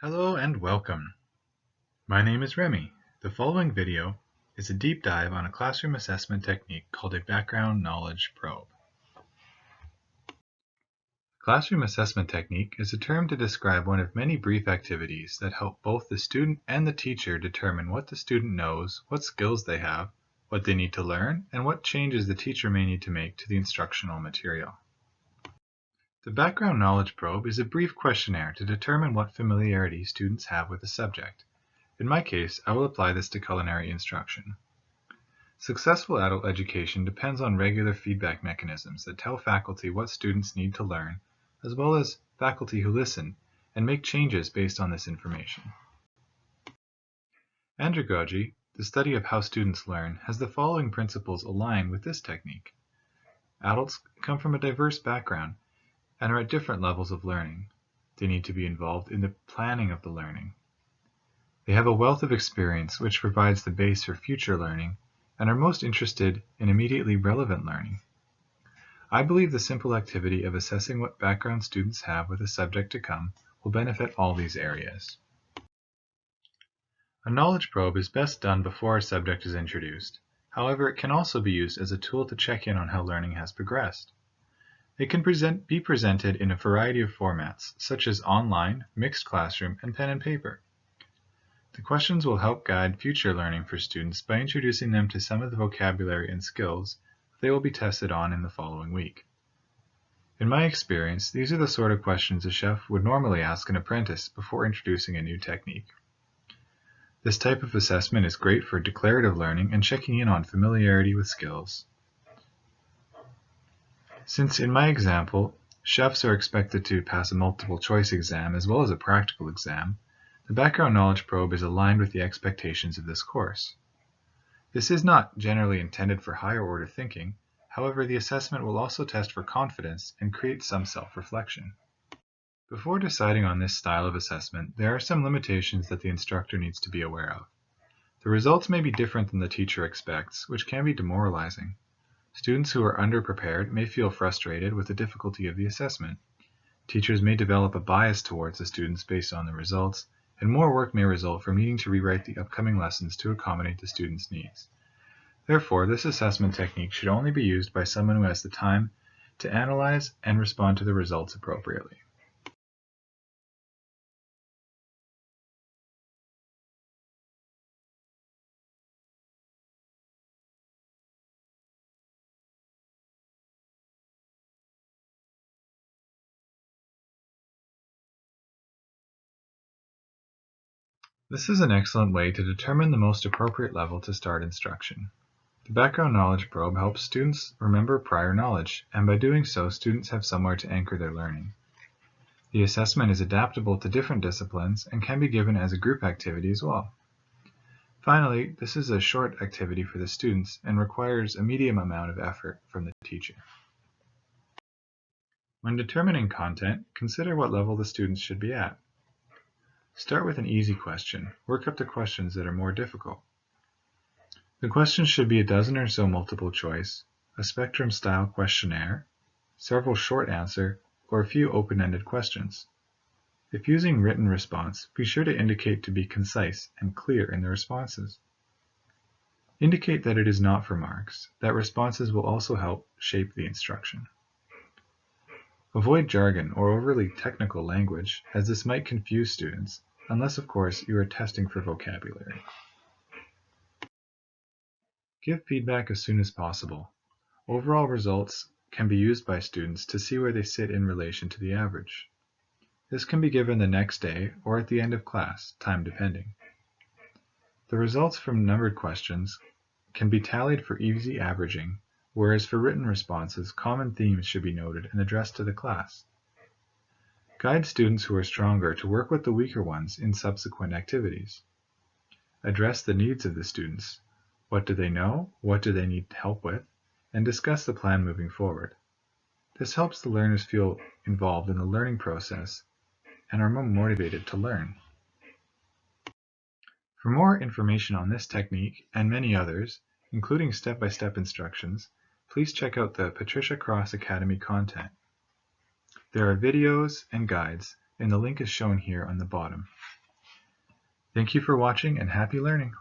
Hello and welcome. My name is Remy. The following video is a deep dive on a classroom assessment technique called a background knowledge probe. Classroom assessment technique is a term to describe one of many brief activities that help both the student and the teacher determine what the student knows, what skills they have, what they need to learn, and what changes the teacher may need to make to the instructional material. The background knowledge probe is a brief questionnaire to determine what familiarity students have with a subject. In my case, I will apply this to culinary instruction. Successful adult education depends on regular feedback mechanisms that tell faculty what students need to learn, as well as faculty who listen and make changes based on this information. Andragogy, the study of how students learn, has the following principles align with this technique. Adults come from a diverse background and are at different levels of learning. They need to be involved in the planning of the learning. They have a wealth of experience which provides the base for future learning and are most interested in immediately relevant learning. I believe the simple activity of assessing what background students have with a subject to come will benefit all these areas. A knowledge probe is best done before a subject is introduced. However, it can also be used as a tool to check in on how learning has progressed. It can be presented in a variety of formats, such as online, mixed classroom, and pen and paper. The questions will help guide future learning for students by introducing them to some of the vocabulary and skills they will be tested on in the following week. In my experience, these are the sort of questions a chef would normally ask an apprentice before introducing a new technique. This type of assessment is great for declarative learning and checking in on familiarity with skills. Since in my example, chefs are expected to pass a multiple choice exam as well as a practical exam, the background knowledge probe is aligned with the expectations of this course. This is not generally intended for higher order thinking, however the assessment will also test for confidence and create some self-reflection. Before deciding on this style of assessment, there are some limitations that the instructor needs to be aware of. The results may be different than the teacher expects, which can be demoralizing. Students who are underprepared may feel frustrated with the difficulty of the assessment. Teachers may develop a bias towards the students based on the results, and more work may result from needing to rewrite the upcoming lessons to accommodate the students' needs. Therefore, this assessment technique should only be used by someone who has the time to analyze and respond to the results appropriately. This is an excellent way to determine the most appropriate level to start instruction. The background knowledge probe helps students remember prior knowledge, and by doing so, students have somewhere to anchor their learning. The assessment is adaptable to different disciplines and can be given as a group activity as well. Finally, this is a short activity for the students and requires a medium amount of effort from the teacher. When determining content, consider what level the students should be at. Start with an easy question. Work up to questions that are more difficult. The questions should be a dozen or so multiple choice, a spectrum-style questionnaire, several short answer, or a few open-ended questions. If using written response, be sure to indicate to be concise and clear in the responses. Indicate that it is not for marks, that responses will also help shape the instruction. Avoid jargon or overly technical language, as this might confuse students, unless of course you are testing for vocabulary. Give feedback as soon as possible. Overall results can be used by students to see where they sit in relation to the average. This can be given the next day or at the end of class, time depending. The results from numbered questions can be tallied for easy averaging, whereas for written responses, common themes should be noted and addressed to the class. Guide students who are stronger to work with the weaker ones in subsequent activities. Address the needs of the students. What do they know? What do they need help with? And discuss the plan moving forward. This helps the learners feel involved in the learning process and are more motivated to learn. For more information on this technique and many others, including step-by-step instructions, please check out the Patricia Academy content. There are videos and guides and the link is shown here on the bottom. Thank you for watching and happy learning!